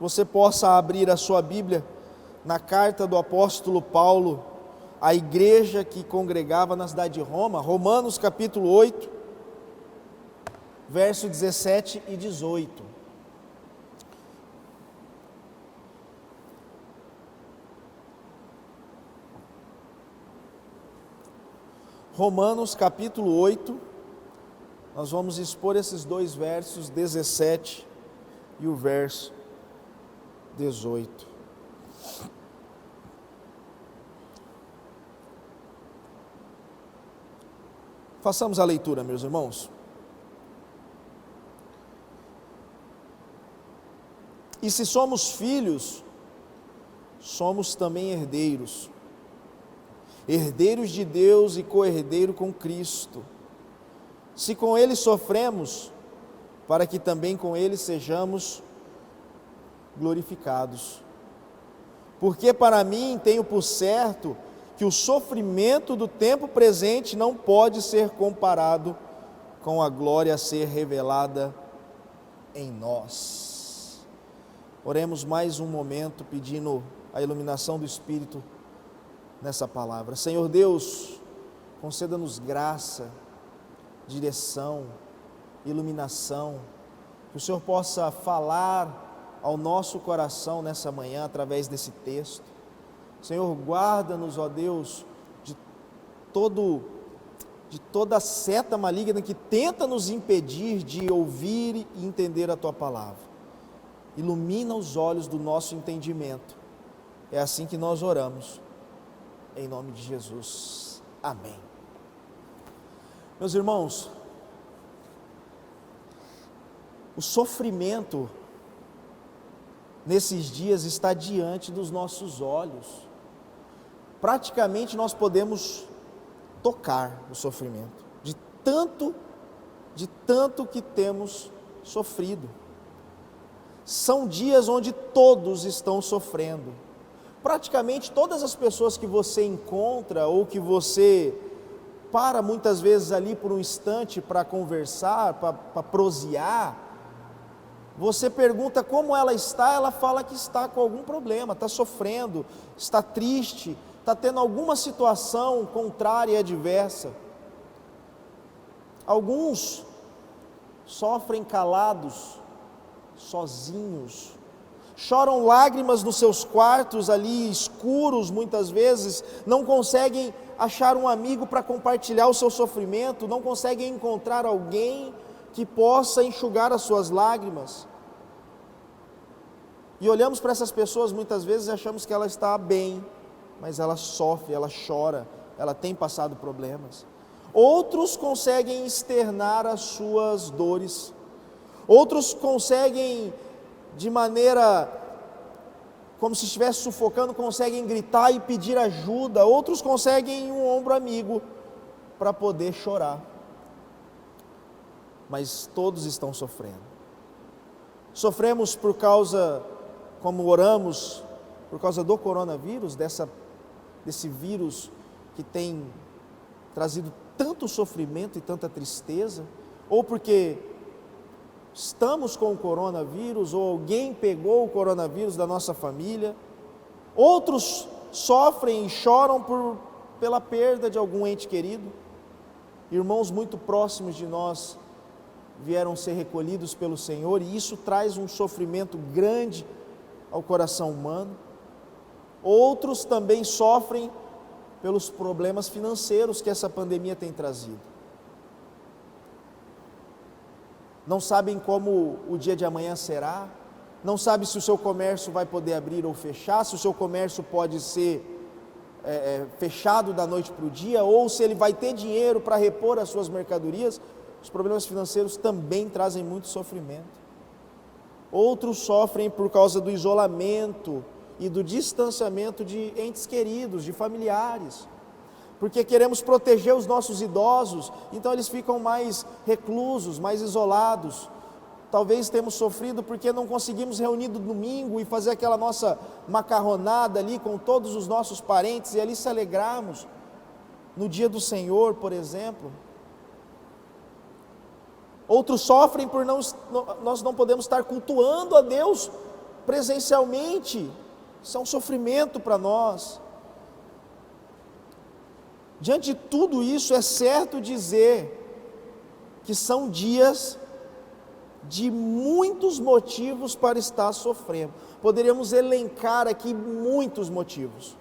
você possa abrir a sua Bíblia na carta do apóstolo Paulo à igreja que congregava na cidade de Roma, Romanos capítulo 8, verso 17 e 18. Romanos capítulo 8, nós vamos expor esses dois versos, 17 e o verso 18. Façamos a leitura, meus irmãos. E se somos filhos, somos também herdeiros, herdeiros de Deus e co-herdeiro com Cristo, se com Ele sofremos, para que também com Ele sejamos glorificados. Porque para mim tenho por certo que o sofrimento do tempo presente não pode ser comparado com a glória a ser revelada em nós. Oremos mais um momento pedindo a iluminação do Espírito nessa palavra. Senhor Deus, conceda-nos graça, direção, iluminação, que o Senhor possa falar ao nosso coração nessa manhã através desse texto. Senhor, guarda-nos, ó Deus, de toda seta maligna que tenta nos impedir de ouvir e entender a Tua palavra. Ilumina os olhos do nosso entendimento. É assim que nós oramos. Em nome de Jesus, amém. Meus irmãos, o sofrimento nesses dias está diante dos nossos olhos. Praticamente nós podemos tocar o sofrimento, de tanto que temos sofrido. São dias onde todos estão sofrendo. Praticamente todas as pessoas que você encontra ou que você para muitas vezes ali por um instante para conversar, para prosear, você pergunta como ela fala que está com algum problema, está sofrendo, está triste, está tendo alguma situação contrária e adversa. Alguns sofrem calados, sozinhos, choram lágrimas nos seus quartos ali escuros muitas vezes, não conseguem achar um amigo para compartilhar o seu sofrimento, não conseguem encontrar alguém que possa enxugar as suas lágrimas. E olhamos para essas pessoas muitas vezes e achamos que ela está bem, mas ela sofre, ela chora, ela tem passado problemas. Outros conseguem externar as suas dores, outros conseguem de maneira como se estivesse sufocando, conseguem gritar e pedir ajuda, outros conseguem um ombro amigo para poder chorar, mas todos estão sofrendo. Sofremos por causa, como oramos, por causa do coronavírus, desse vírus que tem trazido tanto sofrimento e tanta tristeza, ou porque estamos com o coronavírus, ou alguém pegou o coronavírus da nossa família. Outros sofrem e choram pela perda de algum ente querido. Irmãos muito próximos de nós vieram ser recolhidos pelo Senhor, e isso traz um sofrimento grande ao coração humano. Outros também sofrem pelos problemas financeiros que essa pandemia tem trazido. Não sabem como o dia de amanhã será, não sabe se o seu comércio vai poder abrir ou fechar, se o seu comércio pode ser fechado da noite para o dia, ou se ele vai ter dinheiro para repor as suas mercadorias. Os problemas financeiros também trazem muito sofrimento. Outros sofrem por causa do isolamento e do distanciamento de entes queridos, de familiares, porque queremos proteger os nossos idosos, então eles ficam mais reclusos, mais isolados. Talvez temos sofrido porque não conseguimos reunir no domingo e fazer aquela nossa macarronada ali com todos os nossos parentes e ali se alegrarmos no dia do Senhor, por exemplo. Outros sofrem por nós não podemos estar cultuando a Deus presencialmente, isso é um sofrimento para nós. Diante de tudo isso, é certo dizer que são dias de muitos motivos para estar sofrendo. Poderíamos elencar aqui muitos motivos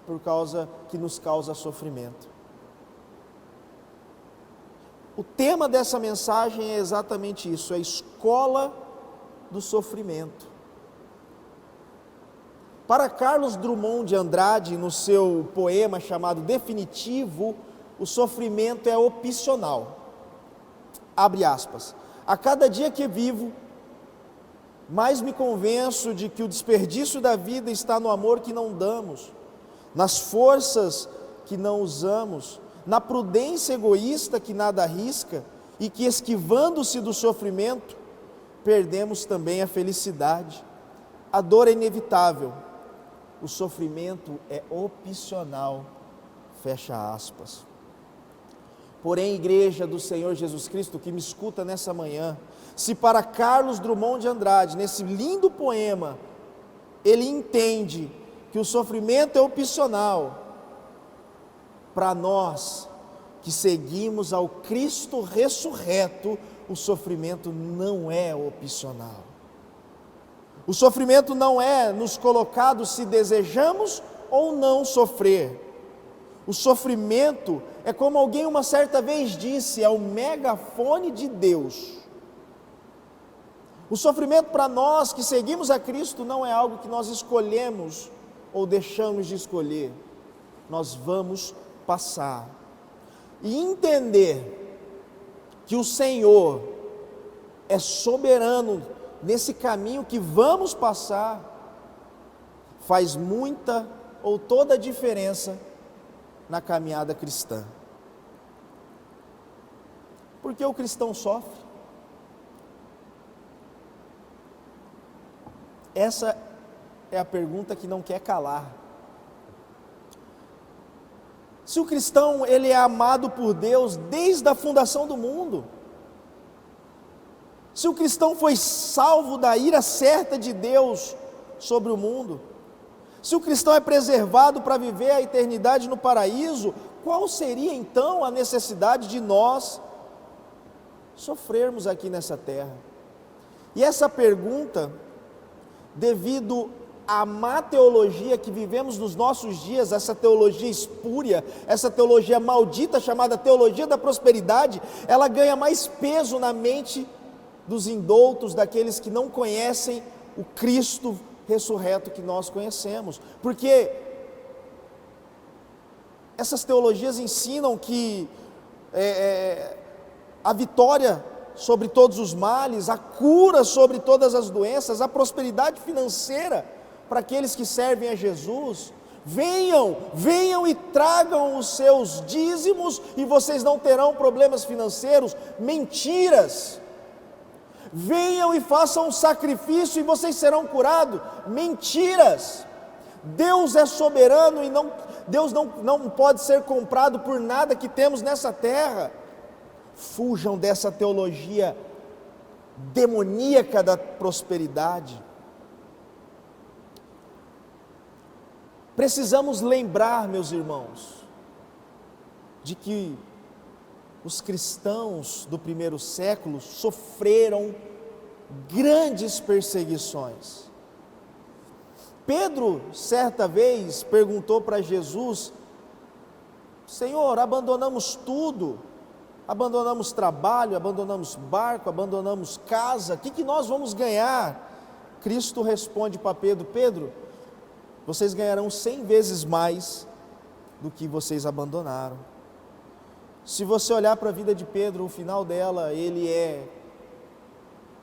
por causa que nos causa sofrimento. O tema dessa mensagem é exatamente isso, a escola do sofrimento. Para Carlos Drummond de Andrade, no seu poema chamado Definitivo, o sofrimento é opcional. Abre aspas. A cada dia que vivo, mais me convenço de que o desperdício da vida está no amor que não damos, nas forças que não usamos, na prudência egoísta que nada arrisca e que, esquivando-se do sofrimento, perdemos também a felicidade. A dor é inevitável, o sofrimento é opcional, fecha aspas. Porém, igreja do Senhor Jesus Cristo, que me escuta nessa manhã, se para Carlos Drummond de Andrade, nesse lindo poema, ele entende que o sofrimento é opcional, para nós que seguimos ao Cristo ressurreto, o sofrimento não é opcional. O sofrimento não é nos colocado se desejamos ou não sofrer. O sofrimento é como alguém uma certa vez disse, é o megafone de Deus. O sofrimento para nós que seguimos a Cristo não é algo que nós escolhemos ou deixamos de escolher. Nós vamos passar. E entender que o Senhor é soberano nesse caminho que vamos passar, faz muita ou toda a diferença na caminhada cristã. Por que o cristão sofre? Essa é a pergunta que não quer calar. Se o cristão ele é amado por Deus desde a fundação do mundo, se o cristão foi salvo da ira certa de Deus sobre o mundo, se o cristão é preservado para viver a eternidade no paraíso, qual seria então a necessidade de nós sofrermos aqui nessa terra? E essa pergunta, devido à má teologia que vivemos nos nossos dias, essa teologia espúria, essa teologia maldita chamada teologia da prosperidade, ela ganha mais peso na mente dos indoutos, daqueles que não conhecem o Cristo ressurreto que nós conhecemos, porque essas teologias ensinam que a vitória sobre todos os males, a cura sobre todas as doenças, a prosperidade financeira para aqueles que servem a Jesus. Venham e tragam os seus dízimos e vocês não terão problemas financeiros. Mentiras. Venham e façam um sacrifício e vocês serão curados. Mentiras. Deus é soberano e Deus não pode ser comprado por nada que temos nessa terra. Fujam dessa teologia demoníaca da prosperidade. Precisamos lembrar, meus irmãos, de que os cristãos do primeiro século sofreram grandes perseguições. Pedro, certa vez, perguntou para Jesus: Senhor, abandonamos tudo, abandonamos trabalho, abandonamos barco, abandonamos casa, o que nós vamos ganhar? Cristo responde para Pedro: Pedro, vocês ganharão 100 vezes mais do que vocês abandonaram. Se você olhar para a vida de Pedro, o final dela, ele é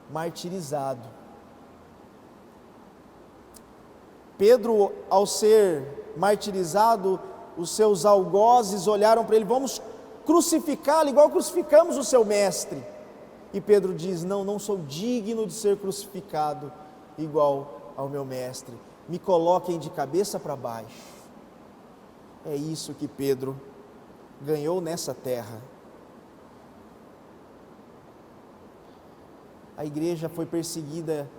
martirizado. Pedro, ao ser martirizado, os seus algozes olharam para ele: vamos crucificá-lo igual crucificamos o seu mestre. E Pedro diz: não sou digno de ser crucificado igual ao meu mestre, me coloquem de cabeça para baixo. É isso que Pedro ganhou nessa terra. A igreja foi perseguida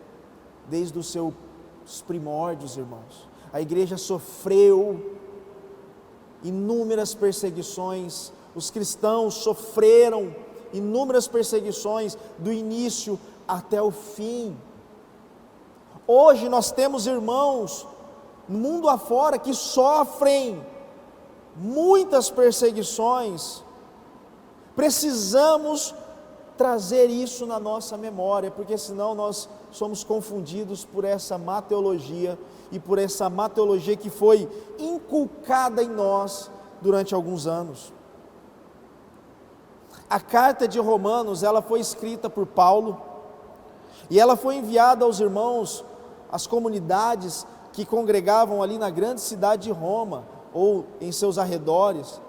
desde os seus primórdios, irmãos. A igreja sofreu inúmeras perseguições, os cristãos sofreram inúmeras perseguições do início até o fim. Hoje nós temos irmãos no mundo afora que sofrem muitas perseguições. Precisamos trazer isso na nossa memória, porque senão nós somos confundidos por essa má teologia e por essa má teologia que foi inculcada em nós durante alguns anos. A carta de Romanos, ela foi escrita por Paulo e ela foi enviada aos irmãos, às comunidades que congregavam ali na grande cidade de Roma ou em seus arredores.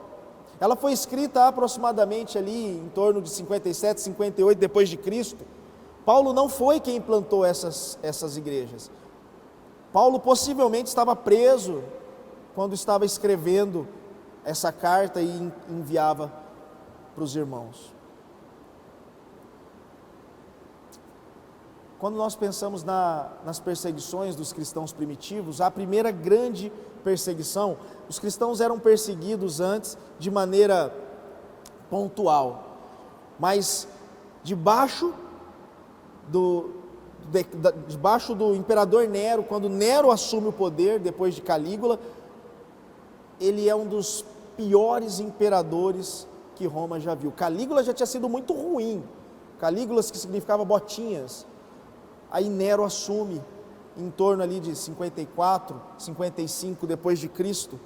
Ela foi escrita aproximadamente ali em torno de 57, 58 depois de Cristo. Paulo não foi quem plantou essas igrejas. Paulo possivelmente estava preso quando estava escrevendo essa carta e enviava para os irmãos. Quando nós pensamos nas perseguições dos cristãos primitivos, a primeira grande perseguição, os cristãos eram perseguidos antes de maneira pontual, mas debaixo do imperador Nero, quando Nero assume o poder depois de Calígula, ele é um dos piores imperadores que Roma já viu. Calígula já tinha sido muito ruim, Calígulas que significava botinhas. Aí Nero assume em torno ali de 54, 55 depois de Cristo.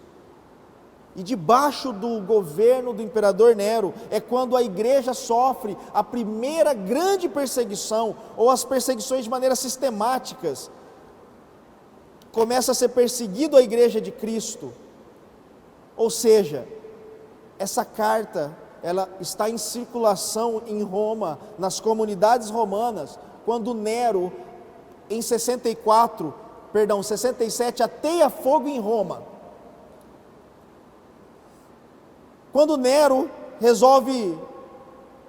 E debaixo do governo do imperador Nero é quando a igreja sofre a primeira grande perseguição, ou as perseguições de maneira sistemáticas. Começa a ser perseguido a igreja de Cristo. Ou seja, essa carta, ela está em circulação em Roma, nas comunidades romanas, quando Nero, em 67, ateia fogo em Roma. Quando Nero resolve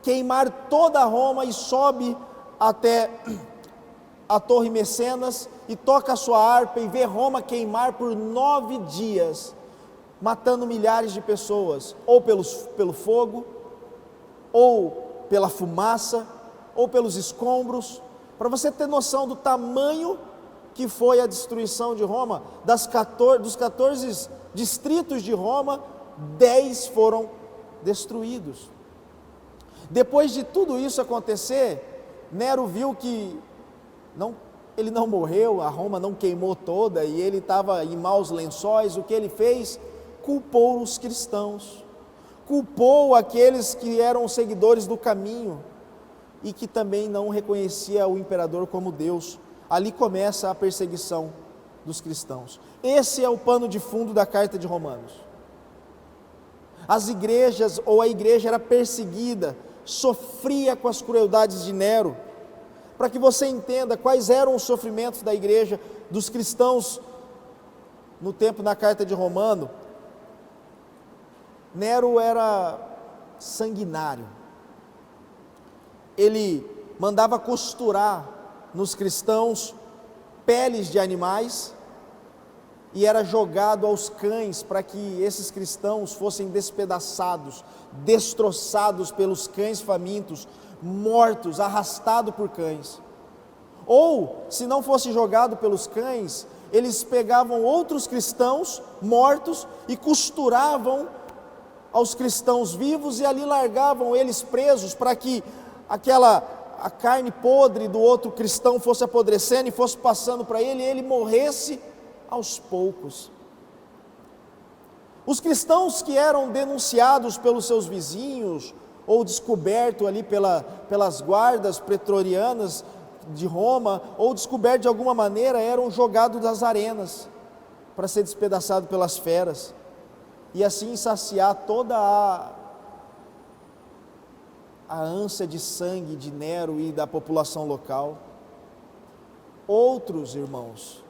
queimar toda Roma e sobe até a Torre Mecenas e toca a sua harpa e vê Roma queimar por 9 dias, matando milhares de pessoas, ou pelo fogo, ou pela fumaça, ou pelos escombros. Para você ter noção do tamanho que foi a destruição de Roma, dos 14 distritos de Roma, 10 foram destruídos. Depois de tudo isso acontecer, Nero viu que ele não morreu, a Roma não queimou toda e ele estava em maus lençóis. O que ele fez? Culpou os cristãos, culpou aqueles que eram seguidores do caminho e que também não reconhecia o imperador como Deus. Ali começa a perseguição dos cristãos. Esse é o pano de fundo da carta de Romanos. As igrejas, ou a igreja era perseguida, sofria com as crueldades de Nero. Para que você entenda quais eram os sofrimentos da igreja, dos cristãos, no tempo da carta de Romano, Nero era sanguinário. Ele mandava costurar nos cristãos peles de animais e era jogado aos cães para que esses cristãos fossem despedaçados, destroçados pelos cães famintos, mortos, arrastados por cães. Ou, se não fosse jogado pelos cães, eles pegavam outros cristãos mortos e costuravam aos cristãos vivos e ali largavam eles presos para que a carne podre do outro cristão fosse apodrecendo e fosse passando para ele e ele morresse aos poucos. Os cristãos que eram denunciados pelos seus vizinhos ou descobertos ali pelas guardas pretorianas de Roma, ou descobertos de alguma maneira, eram jogados das arenas para ser despedaçado pelas feras e assim saciar toda a ânsia de sangue de Nero e da população local. Outros, irmãos,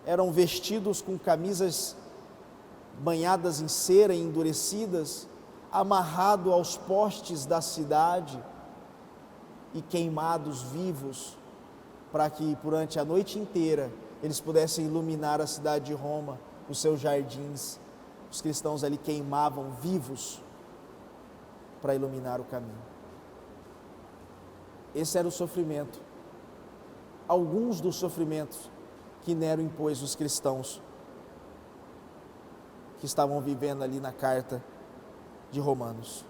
eram vestidos com camisas banhadas em cera e endurecidas, amarrado aos postes da cidade, e queimados vivos, para que durante a noite inteira eles pudessem iluminar a cidade de Roma, os seus jardins. Os cristãos ali queimavam vivos para iluminar o caminho. Esse era o sofrimento, alguns dos sofrimentos que Nero impôs aos cristãos que estavam vivendo ali na carta de Romanos.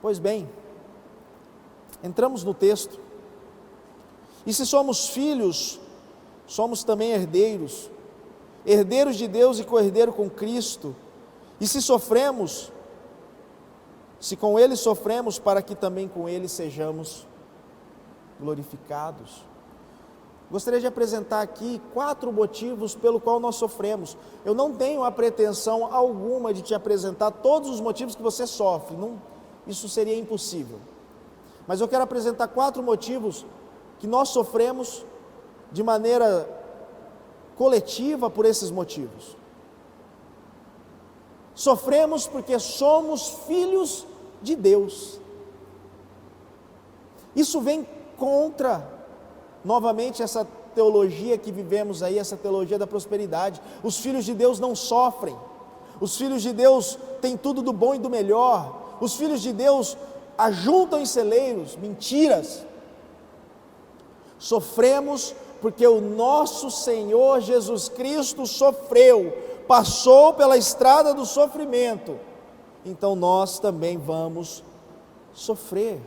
Pois bem, entramos no texto, e se somos filhos, somos também herdeiros, herdeiros de Deus e co-herdeiro com Cristo, e se sofremos, se com Ele sofremos, para que também com Ele sejamos glorificados. Gostaria de apresentar aqui 4 motivos pelo qual nós sofremos. Eu não tenho a pretensão alguma de te apresentar todos os motivos que você sofre, isso seria impossível. Mas eu quero apresentar 4 motivos que nós sofremos de maneira coletiva por esses motivos. Sofremos porque somos filhos de Deus. Isso vem contra, novamente, essa teologia que vivemos aí, essa teologia da prosperidade. Os filhos de Deus não sofrem. Os filhos de Deus têm tudo do bom e do melhor. Os filhos de Deus ajuntam em celeiros. Mentiras. Sofremos porque o nosso Senhor Jesus Cristo sofreu, passou pela estrada do sofrimento, então nós também vamos sofrer.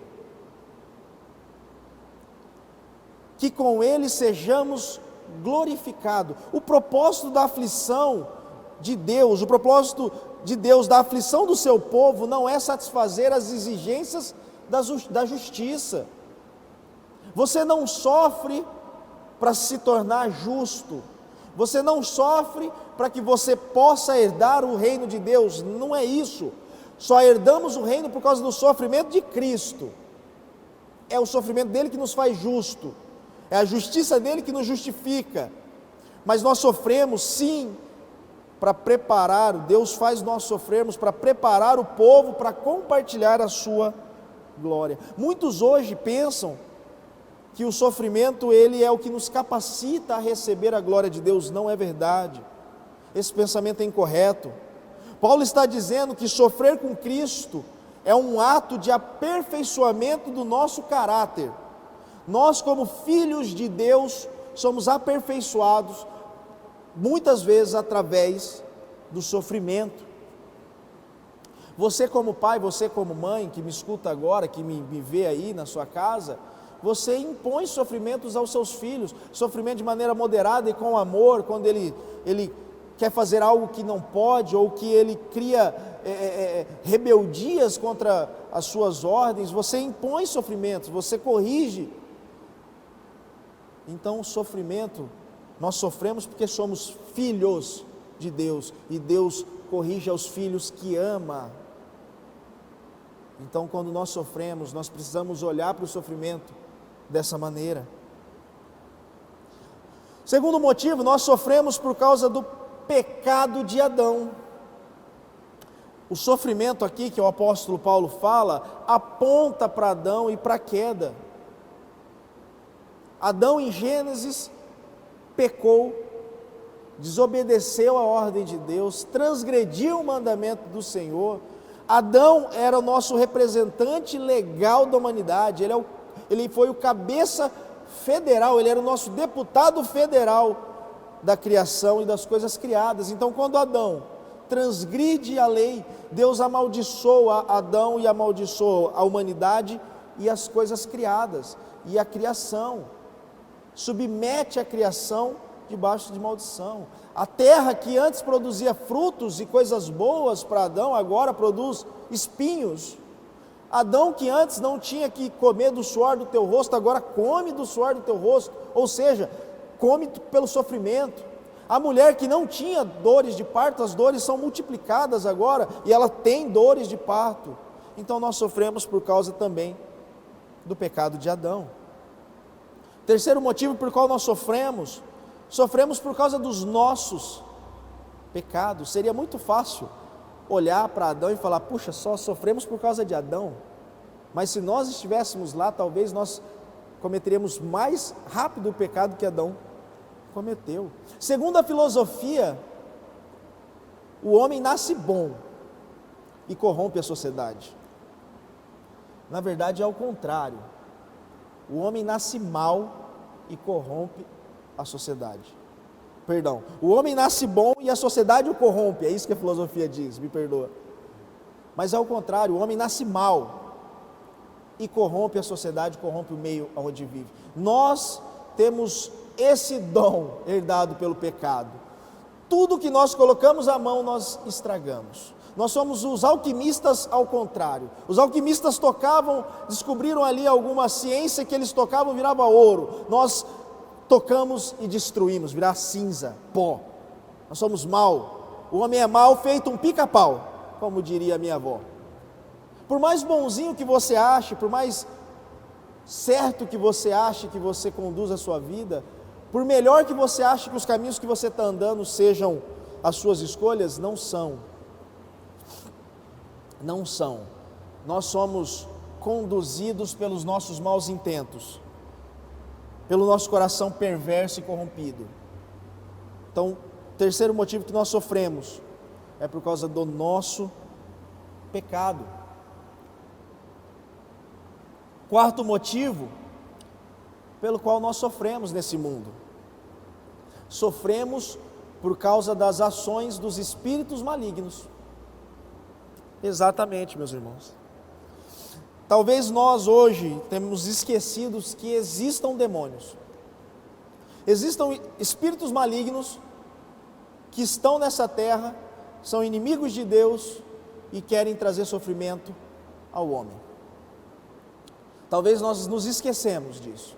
Que com Ele sejamos glorificados. O propósito da aflição de Deus, o propósito de Deus da aflição do seu povo não é satisfazer as exigências da justiça. Você não sofre para se tornar justo, você não sofre para que você possa herdar o reino de Deus, não é isso. Só herdamos o reino por causa do sofrimento de Cristo. É o sofrimento dele que nos faz justo, é a justiça dele que nos justifica. Mas nós sofremos sim para preparar, Deus faz nós sofrermos para preparar o povo para compartilhar a sua glória. Muitos hoje pensam que o sofrimento ele é o que nos capacita a receber a glória de Deus. Não é verdade. Esse pensamento é incorreto. Paulo está dizendo que sofrer com Cristo é um ato de aperfeiçoamento do nosso caráter. Nós, como filhos de Deus, somos aperfeiçoados muitas vezes através do sofrimento. Você como pai, você como mãe, que me escuta agora, que me vê aí na sua casa, você impõe sofrimentos aos seus filhos, sofrimento de maneira moderada e com amor, quando ele quer fazer algo que não pode, ou que ele cria rebeldias contra as suas ordens, você impõe sofrimentos, você corrige. Então o sofrimento, nós sofremos porque somos filhos de Deus, e Deus corrige aos filhos que ama. Então quando nós sofremos, nós precisamos olhar para o sofrimento dessa maneira. Segundo motivo, nós sofremos por causa do pecado de Adão. O sofrimento aqui que o apóstolo Paulo fala, aponta para Adão e para a queda. Adão em Gênesis pecou, desobedeceu a ordem de Deus, transgrediu o mandamento do Senhor. Adão era o nosso representante legal da humanidade, ele foi o cabeça federal, ele era o nosso deputado federal da criação e das coisas criadas. Então quando Adão transgride a lei, Deus amaldiçoa Adão e amaldiçoa a humanidade e as coisas criadas, e a criação, submete a criação debaixo de maldição. A terra que antes produzia frutos e coisas boas para Adão, agora produz espinhos. Adão, que antes não tinha que comer do suor do teu rosto, agora come do suor do teu rosto, ou seja, come pelo sofrimento. A mulher que não tinha dores de parto, as dores são multiplicadas agora, e ela tem dores de parto. Então nós sofremos por causa também do pecado de Adão. Terceiro motivo por qual nós sofremos por causa dos nossos pecados. Seria muito fácil olhar para Adão e falar: puxa, só sofremos por causa de Adão. Mas se nós estivéssemos lá, talvez nós cometeríamos mais rápido o pecado que Adão cometeu. Segundo a filosofia, o homem nasce bom e corrompe a sociedade. Na verdade é ao contrário. O homem nasce mal e corrompe a sociedade. Perdão, o homem nasce bom e a sociedade o corrompe, é isso que a filosofia diz, me perdoa. Mas é ao contrário, o homem nasce mal e corrompe a sociedade, corrompe o meio onde vive. Nós temos esse dom herdado pelo pecado. Tudo que nós colocamos à mão, nós estragamos. Nós somos os alquimistas ao contrário. Os alquimistas tocavam, descobriram ali alguma ciência que eles tocavam, virava ouro. Nós tocamos e destruímos, virar cinza, pó. Nós somos mal. O homem é mal feito um pica-pau, como diria a minha avó. Por mais bonzinho que você ache, por mais certo que você ache que você conduz a sua vida, por melhor que você ache que os caminhos que você está andando sejam as suas escolhas, não são. Não são. Nós somos conduzidos pelos nossos maus intentos, pelo nosso coração perverso e corrompido. Então, terceiro motivo que nós sofremos é por causa do nosso pecado. Quarto motivo pelo qual nós sofremos nesse mundo. Sofremos por causa das ações dos espíritos malignos. Exatamente, meus irmãos. Talvez nós hoje temos esquecido que existam demônios. Existam espíritos malignos que estão nessa terra, são inimigos de Deus e querem trazer sofrimento ao homem. Talvez nós nos esquecemos disso.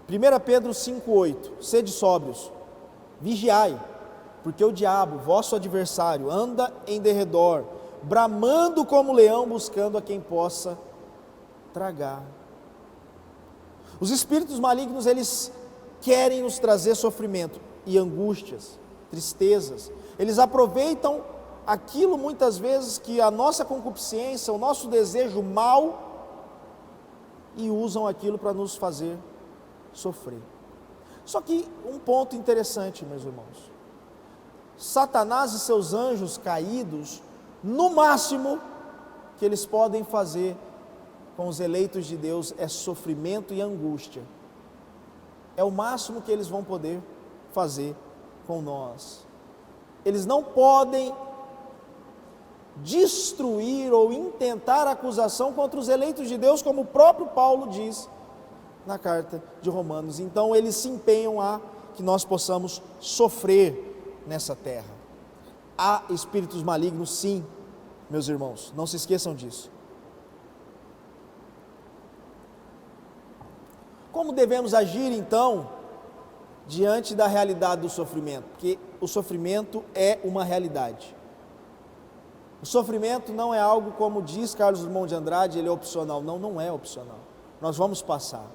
1 Pedro 5,8: Sede sóbrios, vigiai, porque o diabo, vosso adversário, anda em derredor, bramando como leão, buscando a quem possa tragar. Os espíritos malignos, eles querem nos trazer sofrimento e angústias, tristezas. Eles aproveitam aquilo muitas vezes que a nossa concupiscência, o nosso desejo mau, e usam aquilo para nos fazer sofrer. Só que um ponto interessante, meus irmãos: Satanás e seus anjos caídos, no máximo que eles podem fazer com os eleitos de Deus é sofrimento e angústia. É o máximo que eles vão poder fazer com nós. Eles não podem destruir ou intentar acusação contra os eleitos de Deus, como o próprio Paulo diz na carta de Romanos. Então eles se empenham a que nós possamos sofrer nessa terra. Há espíritos malignos, sim, meus irmãos, não se esqueçam disso. Como devemos agir então diante da realidade do sofrimento? Porque o sofrimento é uma realidade. O sofrimento não é algo, como diz Carlos Drummond de Andrade, ele é opcional. Não, não é opcional. Nós vamos passar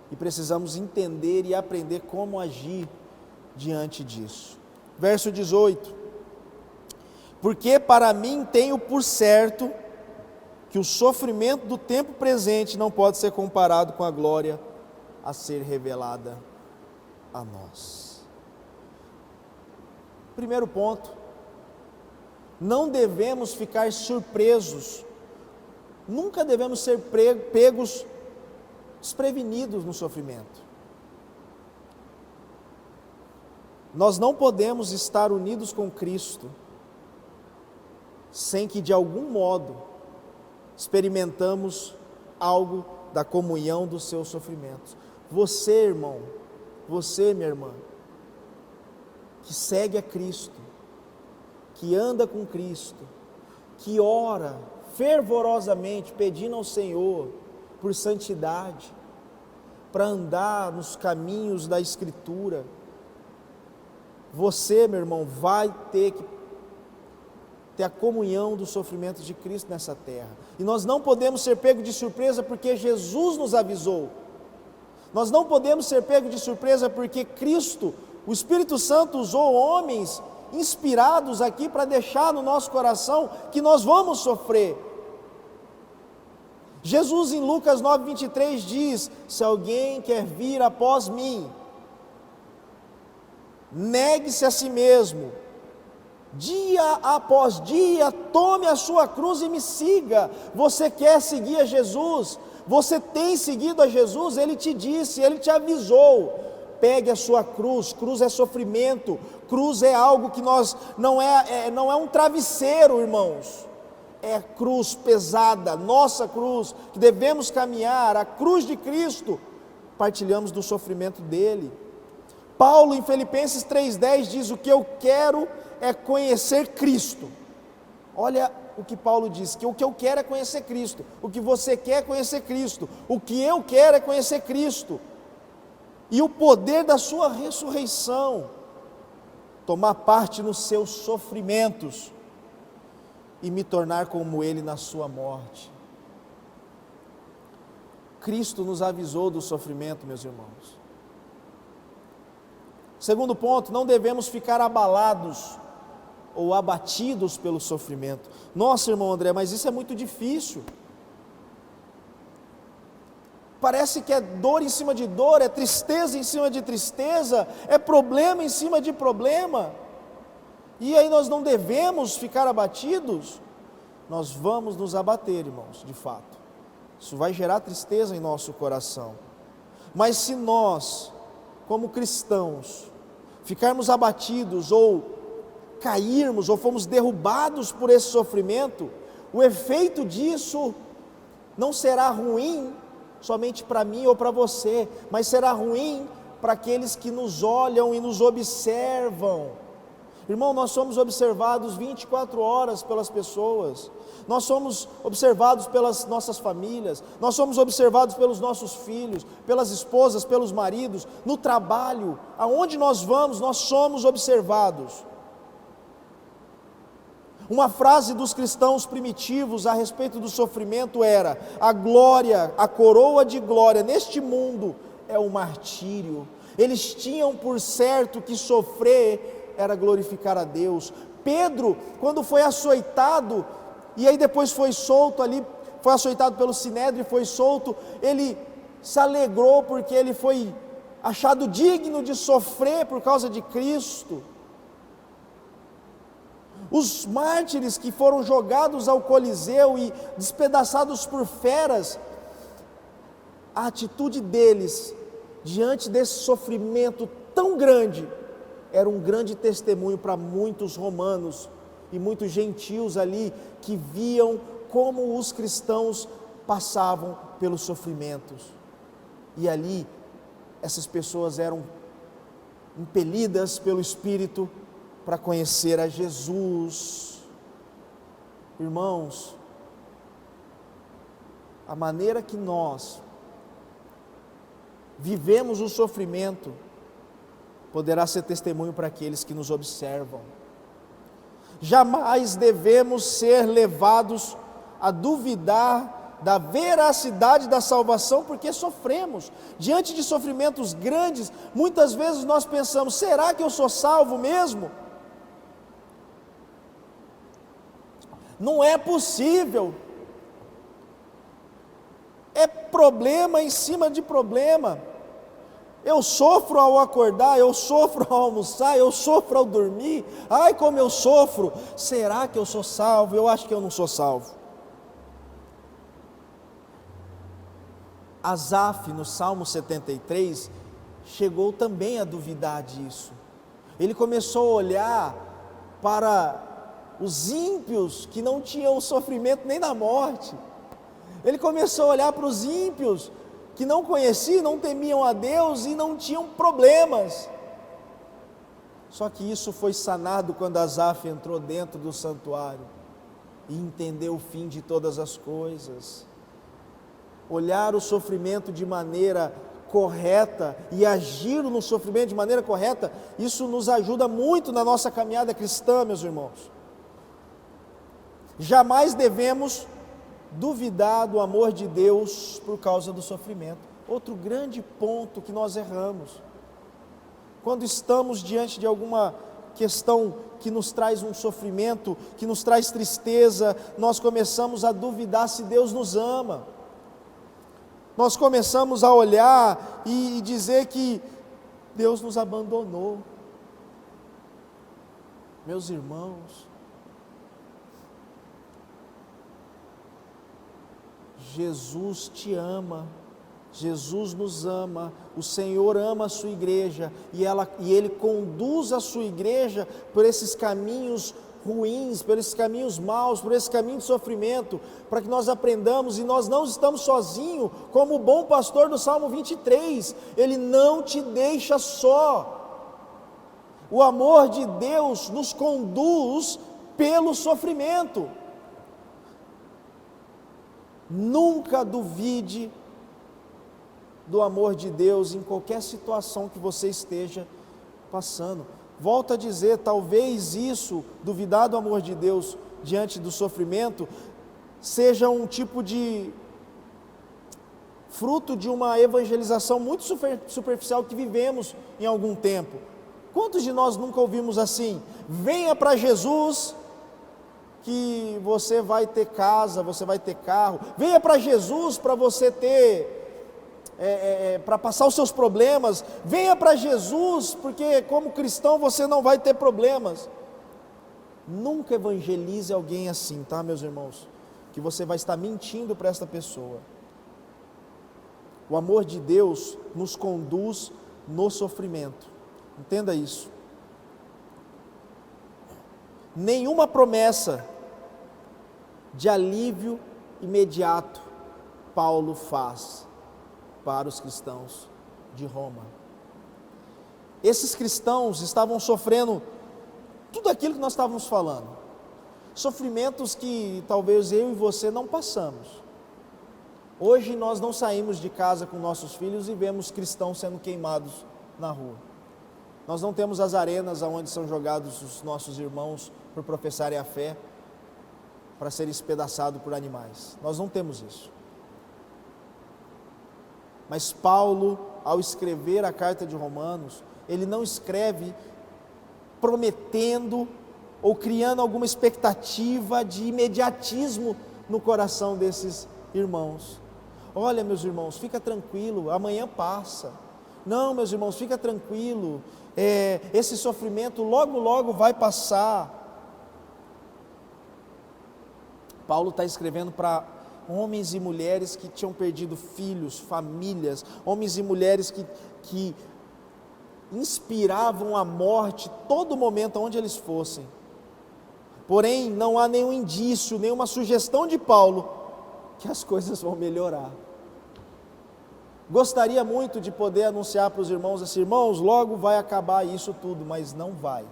e precisamos entender e aprender como agir diante disso. Verso 18: Porque para mim tenho por certo que o sofrimento do tempo presente não pode ser comparado com a glória a ser revelada a nós. Primeiro ponto: não devemos ficar surpresos, nunca devemos ser pegos desprevenidos no sofrimento. Nós não podemos estar unidos com Cristo sem que de algum modo experimentamos algo da comunhão dos seus sofrimentos. Você, irmão, você, minha irmã, que segue a Cristo, que anda com Cristo, que ora fervorosamente pedindo ao Senhor por santidade, para andar nos caminhos da Escritura, você, meu irmão, vai ter que ter a comunhão dos sofrimentos de Cristo nessa terra. E nós não podemos ser pegos de surpresa porque Jesus nos avisou. Nós não podemos ser pegos de surpresa porque Cristo, o Espírito Santo, usou homens inspirados aqui para deixar no nosso coração que nós vamos sofrer. Jesus em Lucas 9:23 diz: se alguém quer vir após mim, negue-se a si mesmo, dia após dia, tome a sua cruz e me siga. Você quer seguir a Jesus? Você tem seguido a Jesus? Ele te disse, Ele te avisou, pegue a sua cruz. Cruz é sofrimento, cruz é algo que não é um travesseiro, irmãos, é cruz pesada, nossa cruz, que devemos caminhar, a cruz de Cristo, partilhamos do sofrimento dele. Paulo em Filipenses 3:10 diz: o que eu quero é conhecer Cristo. Olha o que Paulo diz, que o que eu quero é conhecer Cristo, o que você quer é conhecer Cristo, o que eu quero é conhecer Cristo, e o poder da sua ressurreição, tomar parte nos seus sofrimentos, e me tornar como Ele na sua morte. Cristo nos avisou do sofrimento, meus irmãos. Segundo ponto, não devemos ficar abalados ou abatidos pelo sofrimento. Nossa, irmão André, mas isso é muito difícil. Parece que é dor em cima de dor, é tristeza em cima de tristeza, é problema em cima de problema. E aí nós não devemos ficar abatidos? Nós vamos nos abater, irmãos, de fato. Isso vai gerar tristeza em nosso coração. Mas se nós, como cristãos, ficarmos abatidos ou cairmos ou fomos derrubados por esse sofrimento, o efeito disso não será ruim somente para mim ou para você, mas será ruim para aqueles que nos olham e nos observam. Irmão, nós somos observados 24 horas pelas pessoas, nós somos observados pelas nossas famílias, nós somos observados pelos nossos filhos, pelas esposas, pelos maridos, no trabalho, aonde nós vamos, nós somos observados. Uma frase dos cristãos primitivos a respeito do sofrimento era: a glória, a coroa de glória neste mundo é o martírio. Eles tinham por certo que sofrer era glorificar a Deus. Pedro, quando foi açoitado, e aí depois foi solto ali, foi açoitado pelo Sinédrio e foi solto, ele se alegrou porque ele foi achado digno de sofrer por causa de Cristo. Os mártires que foram jogados ao Coliseu e despedaçados por feras, a atitude deles diante desse sofrimento tão grande era um grande testemunho para muitos romanos e muitos gentios ali que viam como os cristãos passavam pelos sofrimentos. E ali essas pessoas eram impelidas pelo Espírito para conhecer a Jesus. Irmãos, a maneira que nós vivemos o sofrimento poderá ser testemunho para aqueles que nos observam. Jamais devemos ser levados a duvidar da veracidade da salvação, porque sofremos. Diante de sofrimentos grandes, muitas vezes nós pensamos: será que eu sou salvo mesmo? Não é possível. É problema em cima de problema. Eu sofro ao acordar, eu sofro ao almoçar, eu sofro ao dormir. Ai, como eu sofro! Será que eu sou salvo? Eu acho que eu não sou salvo. Asaf, no Salmo 73, chegou também a duvidar disso. Ele começou a olhar para os ímpios que não tinham sofrimento nem na morte. Ele começou a olhar para os ímpios que não conheciam, não temiam a Deus e não tinham problemas. Só que isso foi sanado quando Asaf entrou dentro do santuário e entendeu o fim de todas as coisas. Olhar o sofrimento de maneira correta e agir no sofrimento de maneira correta, isso nos ajuda muito na nossa caminhada cristã, meus irmãos. Jamais devemos duvidar do amor de Deus por causa do sofrimento. Outro grande ponto que nós erramos, quando estamos diante de alguma questão que nos traz um sofrimento, que nos traz tristeza, nós começamos a duvidar se Deus nos ama. Nós começamos a olhar e dizer que Deus nos abandonou. Meus irmãos, Jesus te ama, Jesus nos ama, o Senhor ama a sua igreja e Ele conduz a sua igreja por esses caminhos ruins, por esses caminhos maus, por esse caminho de sofrimento, para que nós aprendamos, e nós não estamos sozinhos, como o bom pastor do Salmo 23, Ele não te deixa só. O amor de Deus nos conduz pelo sofrimento. Nunca duvide do amor de Deus em qualquer situação que você esteja passando. Volto a dizer, talvez isso, duvidar do amor de Deus diante do sofrimento, seja um tipo de fruto de uma evangelização muito superficial que vivemos em algum tempo. Quantos de nós nunca ouvimos assim? Venha para Jesus que você vai ter casa, você vai ter carro. Venha para Jesus para você ter para passar os seus problemas. Venha para Jesus, porque como cristão você não vai ter problemas. Nunca evangelize alguém assim, tá, meus irmãos? Que você vai estar mentindo para esta pessoa. O amor de Deus nos conduz no sofrimento. Entenda isso. Nenhuma promessa de alívio imediato Paulo faz para os cristãos de Roma. Esses cristãos estavam sofrendo tudo aquilo que nós estávamos falando, sofrimentos que talvez eu e você não passamos. Hoje nós não saímos de casa com nossos filhos e vemos cristãos sendo queimados na rua. Nós não temos as arenas onde são jogados os nossos irmãos por professarem a fé, para serem espedaçados por animais. Nós não temos isso. Mas Paulo, ao escrever a carta de Romanos, ele não escreve prometendo ou criando alguma expectativa de imediatismo no coração desses irmãos. Olha, meus irmãos, fica tranquilo, amanhã passa. Não, meus irmãos, fica tranquilo, esse sofrimento logo, logo vai passar. Paulo está escrevendo para homens e mulheres que tinham perdido filhos, famílias, homens e mulheres que inspiravam a morte todo momento, onde eles fossem. Porém, não há nenhum indício, nenhuma sugestão de Paulo que as coisas vão melhorar. Gostaria muito de poder anunciar para os irmãos assim: irmãos, logo vai acabar isso tudo, mas não vai.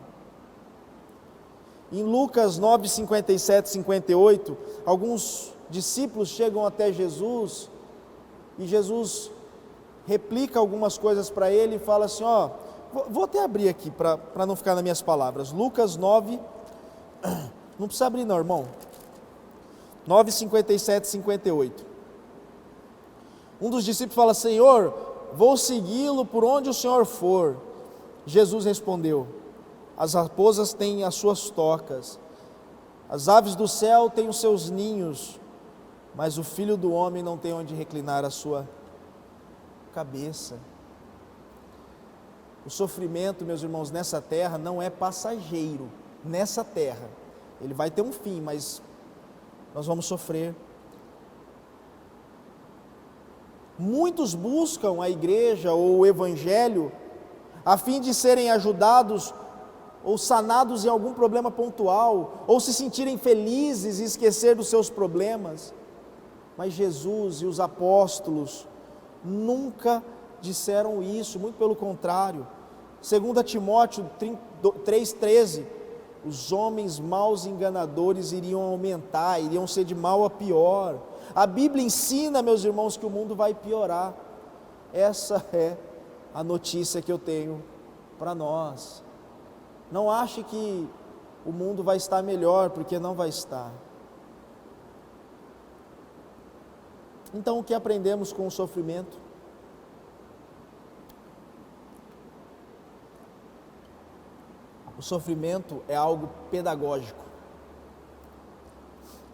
Em Lucas 9, 57 e 58, alguns discípulos chegam até Jesus, e Jesus replica algumas coisas para ele e fala assim, vou até abrir aqui para não ficar nas minhas palavras, Lucas 9, não precisa abrir não, irmão, 9, 57 e 58, um dos discípulos fala: Senhor, vou segui-lo por onde o Senhor for. Jesus respondeu: as raposas têm as suas tocas, as aves do céu têm os seus ninhos, mas o Filho do Homem não tem onde reclinar a sua cabeça. O sofrimento, meus irmãos, nessa terra não é passageiro. Nessa terra, ele vai ter um fim, mas nós vamos sofrer. Muitos buscam a igreja ou o evangelho a fim de serem ajudados ou sanados em algum problema pontual, ou se sentirem felizes e esquecer dos seus problemas. Mas Jesus e os apóstolos nunca disseram isso, muito pelo contrário. 2 Timóteo 3,13, os homens maus e enganadores iriam aumentar, iriam ser de mal a pior. A Bíblia ensina, meus irmãos, que o mundo vai piorar. Essa é a notícia que eu tenho para nós. Não ache que o mundo vai estar melhor, porque não vai estar. Então, o que aprendemos com o sofrimento? O sofrimento é algo pedagógico.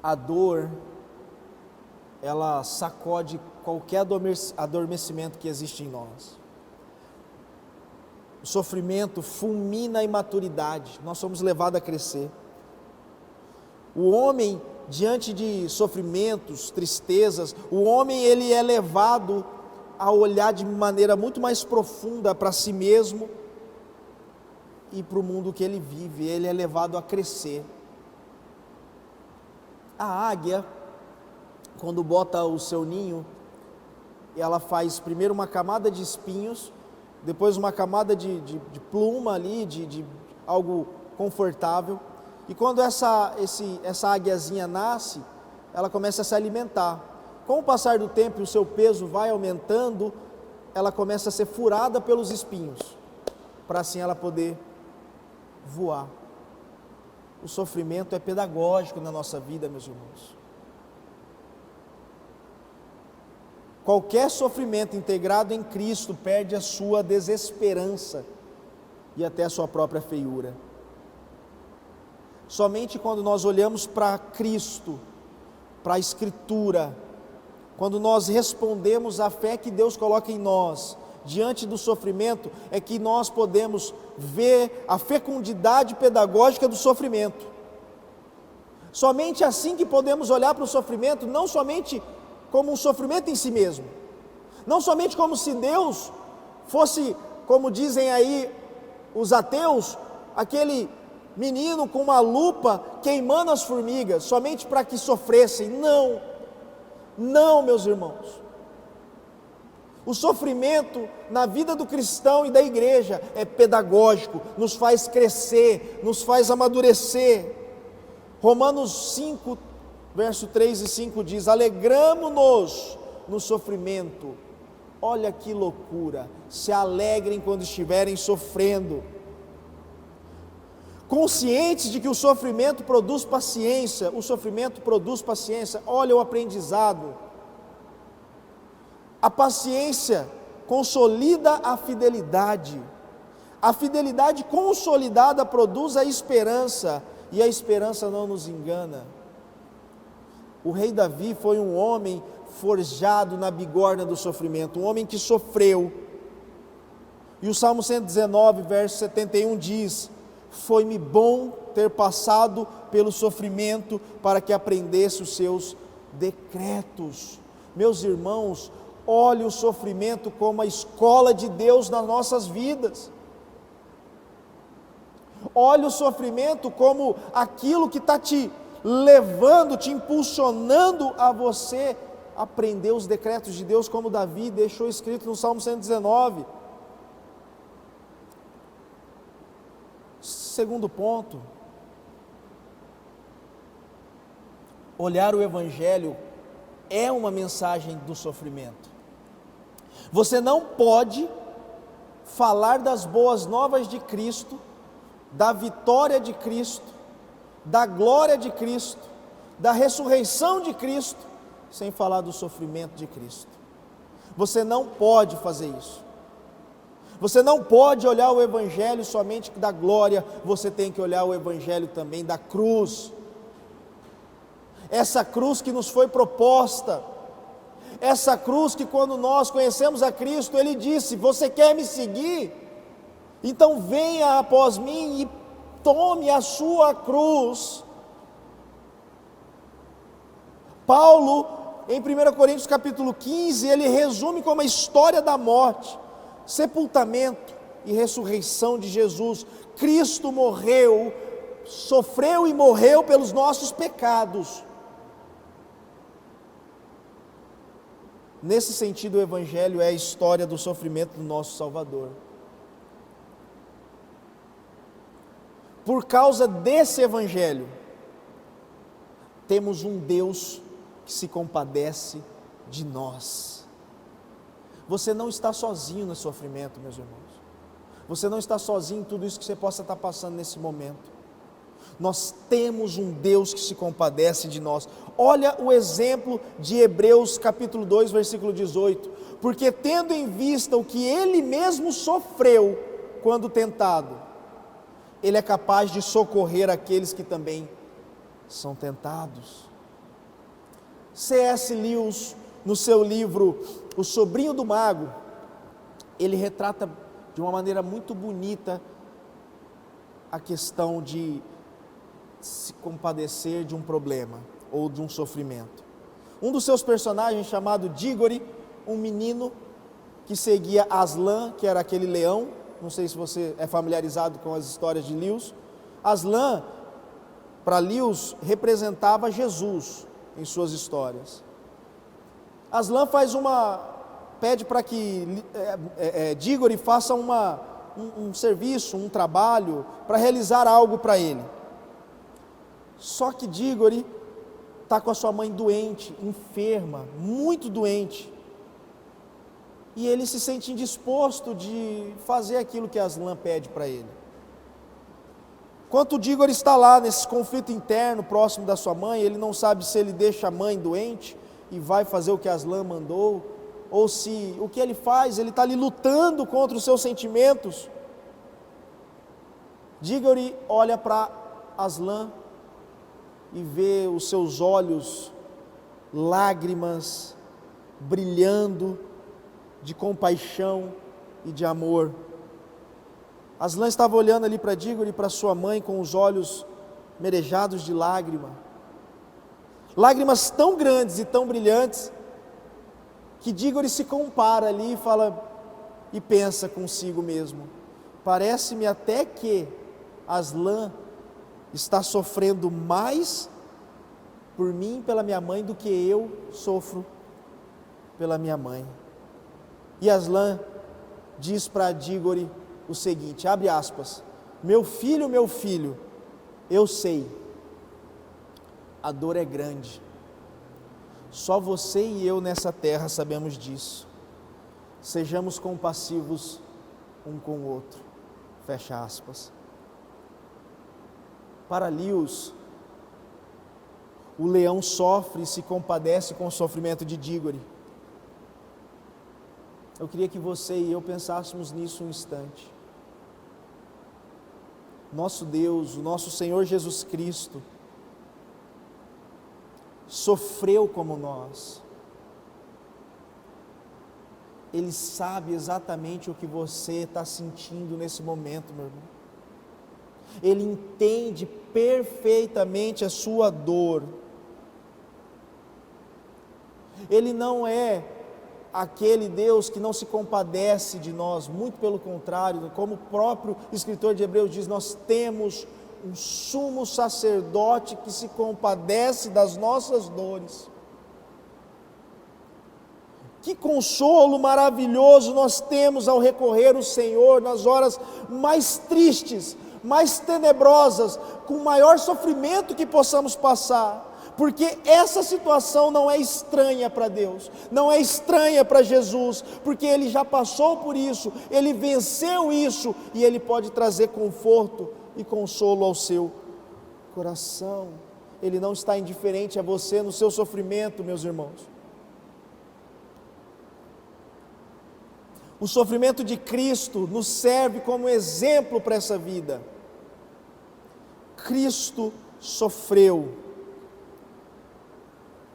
A dor, ela sacode qualquer adormecimento que existe em nós. O sofrimento fulmina a imaturidade, nós somos levados a crescer. O homem, diante de sofrimentos, tristezas, o homem ele é levado a olhar de maneira muito mais profunda para si mesmo e para o mundo que ele vive, ele é levado a crescer. A águia, quando bota o seu ninho, ela faz primeiro uma camada de espinhos, depois uma camada de pluma ali, de algo confortável, e quando essa águiazinha nasce, ela começa a se alimentar. Com o passar do tempo e o seu peso vai aumentando, ela começa a ser furada pelos espinhos, para assim ela poder voar. O sofrimento é pedagógico na nossa vida, meus irmãos. Qualquer sofrimento integrado em Cristo perde a sua desesperança e até a sua própria feiura. Somente quando nós olhamos para Cristo, para a Escritura, quando nós respondemos à fé que Deus coloca em nós, diante do sofrimento, é que nós podemos ver a fecundidade pedagógica do sofrimento. Somente assim que podemos olhar para o sofrimento, não somente como um sofrimento em si mesmo, não somente como se Deus fosse, como dizem aí os ateus, aquele menino com uma lupa queimando as formigas, somente para que sofressem. Não, meus irmãos. O sofrimento na vida do cristão e da igreja é pedagógico, nos faz crescer, nos faz amadurecer. Romanos 5, verso 3 e 5 diz: alegramo-nos no sofrimento. Olha que loucura, se alegrem quando estiverem sofrendo. Conscientes de que o sofrimento produz paciência, olha o aprendizado. A paciência consolida a fidelidade consolidada produz a esperança, e a esperança não nos engana. O rei Davi foi um homem forjado na bigorna do sofrimento, um homem que sofreu, e o Salmo 119, verso 71 diz: foi-me bom ter passado pelo sofrimento, para que aprendesse os seus decretos. Meus irmãos, olhe o sofrimento como a escola de Deus nas nossas vidas. Olhe o sofrimento como aquilo que está te levando, te impulsionando a você aprender os decretos de Deus, como Davi deixou escrito no Salmo 119. Segundo ponto, olhar o Evangelho é uma mensagem do sofrimento. Você não pode falar das boas novas de Cristo, da vitória de Cristo, da glória de Cristo, da ressurreição de Cristo, sem falar do sofrimento de Cristo. Você não pode fazer isso. Você não pode olhar o Evangelho somente da glória, você tem que olhar o Evangelho também da cruz. Essa cruz que nos foi proposta, essa cruz que quando nós conhecemos a Cristo, Ele disse: você quer me seguir? Então venha após mim e tome a sua cruz. Paulo, em 1 Coríntios capítulo 15, ele resume como a história da morte, sepultamento e ressurreição de Jesus. Cristo morreu, sofreu e morreu pelos nossos pecados. Nesse sentido, o Evangelho é a história do sofrimento do nosso Salvador. Por causa desse Evangelho, temos um Deus que se compadece de nós. Você não está sozinho no sofrimento, meus irmãos. Você não está sozinho em tudo isso que você possa estar passando nesse momento. Nós temos um Deus que se compadece de nós. Olha o exemplo de Hebreus capítulo 2, versículo 18. Porque tendo em vista o que Ele mesmo sofreu quando tentado, Ele é capaz de socorrer aqueles que também são tentados. C.S. Lewis, no seu livro O Sobrinho do Mago, ele retrata de uma maneira muito bonita a questão de se compadecer de um problema ou de um sofrimento. Um dos seus personagens, chamado Diggory, um menino que seguia Aslan, que era aquele leão. Não sei se você é familiarizado com as histórias de Lewis. Aslan, para Lewis, representava Jesus em suas histórias. Aslan pede para que Diggory faça um serviço, um trabalho, para realizar algo para ele. Só que Diggory está com a sua mãe doente, enferma, muito doente. E ele se sente indisposto de fazer aquilo que Aslan pede para ele. Enquanto Diggory está lá nesse conflito interno, próximo da sua mãe, ele não sabe se ele deixa a mãe doente e vai fazer o que Aslan mandou, ou se o que ele faz, ele está ali lutando contra os seus sentimentos. Diggory olha para Aslan e vê os seus olhos, lágrimas, brilhando de compaixão e de amor. Aslan estava olhando ali para Diggory e para sua mãe com os olhos merejados de lágrima. Lágrimas tão grandes e tão brilhantes que Diggory se compara ali e fala e pensa consigo mesmo: parece-me até que Aslan está sofrendo mais por mim e pela minha mãe do que eu sofro pela minha mãe. E Aslan diz para Diggory o seguinte, abre aspas: meu filho, eu sei, a dor é grande, só você e eu nessa terra sabemos disso, sejamos compassivos um com o outro, fecha aspas. Para Lewis, o leão sofre e se compadece com o sofrimento de Diggory. Eu queria que você e eu pensássemos nisso um instante. Nosso Deus, o nosso Senhor Jesus Cristo, sofreu como nós. Ele sabe exatamente o que você está sentindo nesse momento, meu irmão. Ele entende perfeitamente a sua dor. Ele não é aquele Deus que não se compadece de nós, muito pelo contrário, como o próprio escritor de Hebreus diz, nós temos um sumo sacerdote que se compadece das nossas dores. Que consolo maravilhoso nós temos ao recorrer ao Senhor nas horas mais tristes, mais tenebrosas, com o maior sofrimento que possamos passar. Porque essa situação não é estranha para Deus, não é estranha para Jesus, porque Ele já passou por isso, Ele venceu isso, e Ele pode trazer conforto e consolo ao seu coração. Ele não está indiferente a você no seu sofrimento, meus irmãos. O sofrimento de Cristo nos serve como exemplo para essa vida. Cristo sofreu.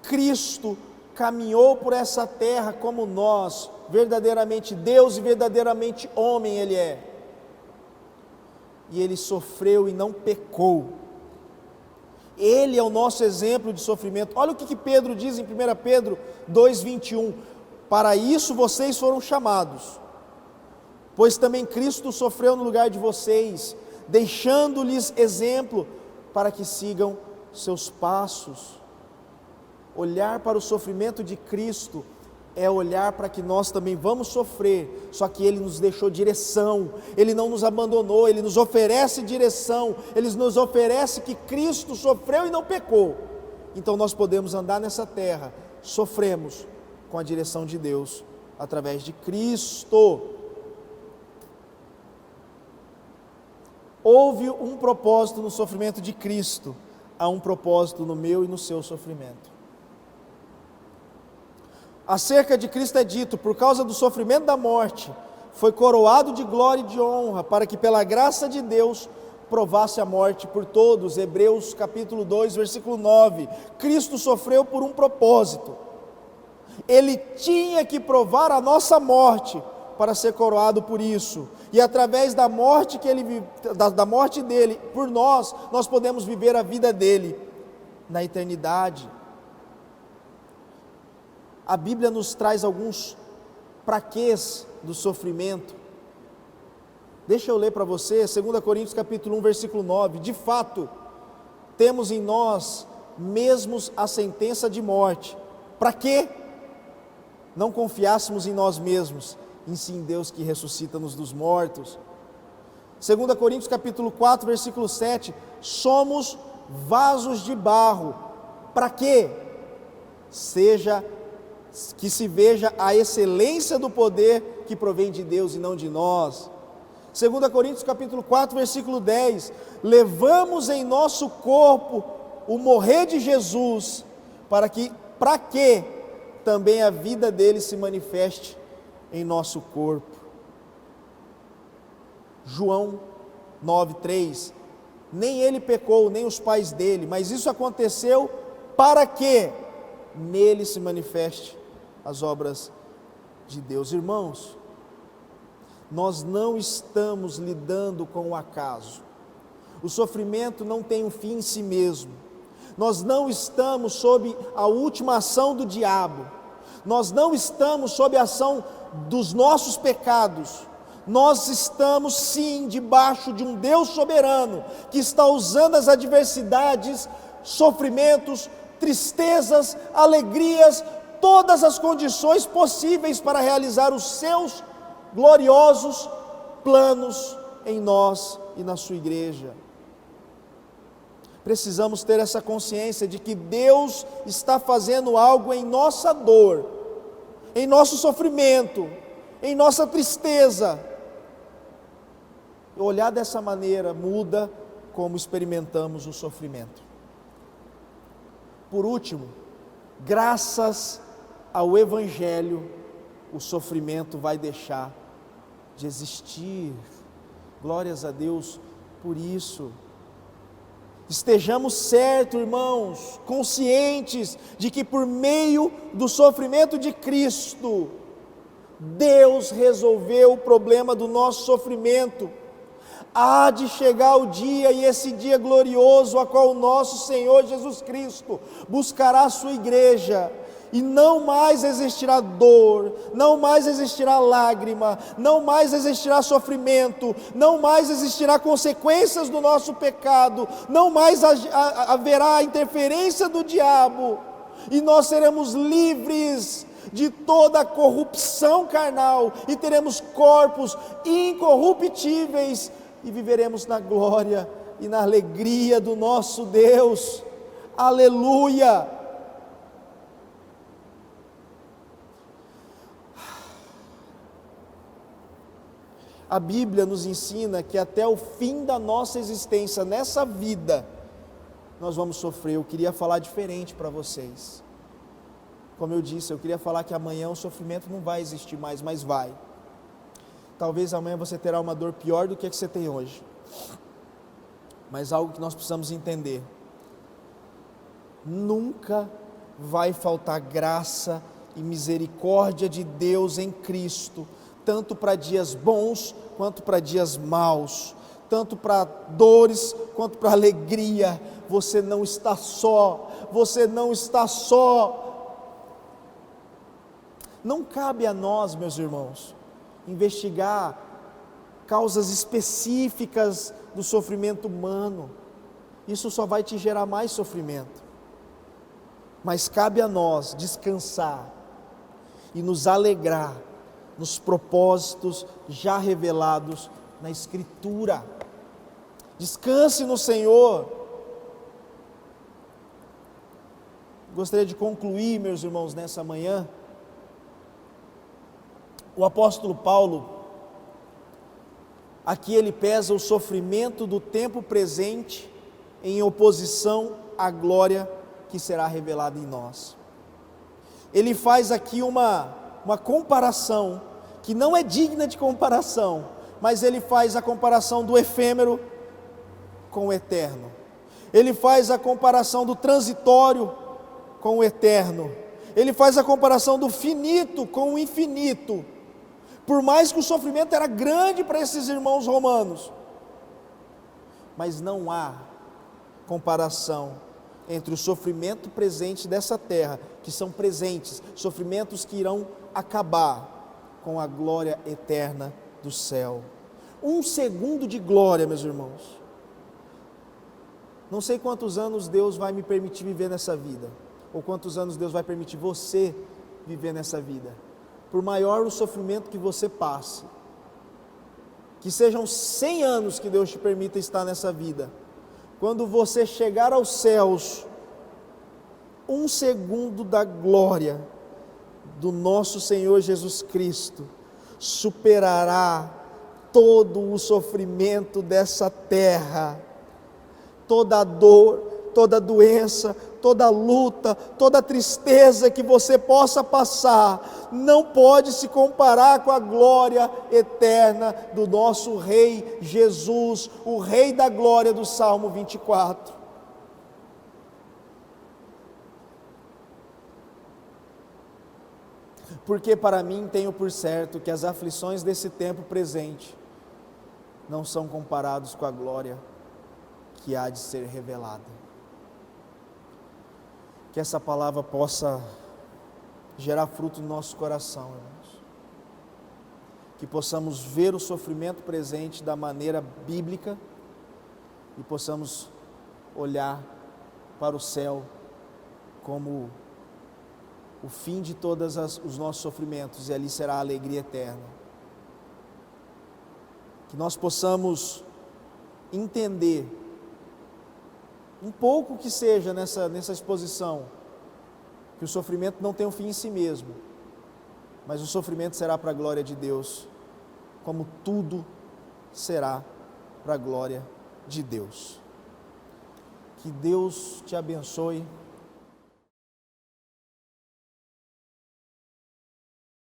Cristo caminhou por essa terra como nós, verdadeiramente Deus e verdadeiramente homem Ele é. E Ele sofreu e não pecou. Ele é o nosso exemplo de sofrimento. Olha o que Pedro diz em 1 Pedro 2,21. Para isso vocês foram chamados, pois também Cristo sofreu no lugar de vocês, deixando-lhes exemplo para que sigam seus passos. Olhar para o sofrimento de Cristo é olhar para que nós também vamos sofrer, só que Ele nos deixou direção, Ele não nos abandonou, Ele nos oferece direção, Ele nos oferece que Cristo sofreu e não pecou. Então nós podemos andar nessa terra, sofremos com a direção de Deus, através de Cristo. Houve um propósito no sofrimento de Cristo, há um propósito no meu e no seu sofrimento. Acerca de Cristo é dito, por causa do sofrimento da morte, foi coroado de glória e de honra, para que pela graça de Deus provasse a morte por todos. Hebreus capítulo 2, versículo 9. Cristo sofreu por um propósito. Ele tinha que provar a nossa morte para ser coroado por isso. E através da morte da morte dele por nós podemos viver a vida dele na eternidade. A Bíblia nos traz alguns praquês do sofrimento. Deixa eu ler para você, 2 Coríntios capítulo 1, versículo 9. De fato, temos em nós mesmos a sentença de morte. Para quê? Não confiássemos em nós mesmos, em sim em Deus que ressuscita-nos dos mortos. 2 Coríntios capítulo 4, versículo 7. Somos vasos de barro. Para quê? Que se veja a excelência do poder que provém de Deus e não de nós. 2 Coríntios capítulo 4, versículo 10. Levamos em nosso corpo o morrer de Jesus, para que também a vida dele se manifeste em nosso corpo. João 9:3. Nem ele pecou, nem os pais dele, mas isso aconteceu para que nele se manifeste as obras de Deus. Irmãos, nós não estamos lidando com o acaso. O sofrimento não tem um fim em si mesmo. Nós não estamos sob a última ação do diabo. Nós não estamos sob a ação dos nossos pecados. Nós estamos sim debaixo de um Deus soberano, que está usando as adversidades, sofrimentos, tristezas, alegrias, todas as condições possíveis para realizar os seus gloriosos planos em nós e na sua igreja. Precisamos ter essa consciência de que Deus está fazendo algo em nossa dor, em nosso sofrimento, em nossa tristeza. Olhar dessa maneira muda como experimentamos o sofrimento. Por último, graças ao Evangelho, o sofrimento vai deixar de existir. Glórias a Deus por isso. Estejamos certos, irmãos, conscientes de que por meio do sofrimento de Cristo, Deus resolveu o problema do nosso sofrimento. Há de chegar o dia, e esse dia glorioso, a qual o nosso Senhor Jesus Cristo buscará a sua igreja, e não mais existirá dor, não mais existirá lágrima, não mais existirá sofrimento, não mais existirá consequências do nosso pecado, não mais haverá interferência do diabo, e nós seremos livres de toda a corrupção carnal, e teremos corpos incorruptíveis, e viveremos na glória e na alegria do nosso Deus. Aleluia! A Bíblia nos ensina que até o fim da nossa existência, nessa vida, nós vamos sofrer. Eu queria falar diferente para vocês. Como eu disse, eu queria falar que amanhã o sofrimento não vai existir mais, mas vai. Talvez amanhã você terá uma dor pior do que a que você tem hoje. Mas algo que nós precisamos entender: nunca vai faltar graça e misericórdia de Deus em Cristo, tanto para dias bons quanto para dias maus, tanto para dores quanto para alegria. Você não está só, você não está só. Não cabe a nós, meus irmãos, investigar causas específicas do sofrimento humano. Isso só vai te gerar mais sofrimento. Mas cabe a nós descansar e nos alegrar nos propósitos já revelados na Escritura. Descanse no Senhor. Gostaria de concluir, meus irmãos, nessa manhã. O apóstolo Paulo, aqui ele pesa o sofrimento do tempo presente em oposição à glória que será revelada em nós. Ele faz aqui uma comparação que não é digna de comparação, mas ele faz a comparação do efêmero com o eterno. Ele faz a comparação do transitório com o eterno. Ele faz a comparação do finito com o infinito. Por mais que o sofrimento era grande para esses irmãos romanos, mas não há comparação entre o sofrimento presente dessa terra, que são presentes, sofrimentos que irão acabar, com a glória eterna do céu. 1 segundo de glória, meus irmãos. Não sei quantos anos Deus vai me permitir viver nessa vida, ou quantos anos Deus vai permitir você viver nessa vida. Por maior o sofrimento que você passe, que sejam 100 anos que Deus te permita estar nessa vida, quando você chegar aos céus, 1 segundo da glória do nosso Senhor Jesus Cristo superará todo o sofrimento dessa terra, toda a dor, toda a doença, toda a luta, toda a tristeza que você possa passar, não pode se comparar com a glória eterna do nosso Rei Jesus, o Rei da glória do Salmo 24. Porque para mim tenho por certo que as aflições desse tempo presente não são comparados com a glória que há de ser revelada. Que essa palavra possa gerar fruto no nosso coração, irmãos. Que possamos ver o sofrimento presente da maneira bíblica e possamos olhar para o céu como o fim de todos os nossos sofrimentos, e ali será a alegria eterna. Que nós possamos entender, um pouco que seja nessa exposição, que o sofrimento não tem um fim em si mesmo, mas o sofrimento será para a glória de Deus, como tudo será para a glória de Deus. Que Deus te abençoe.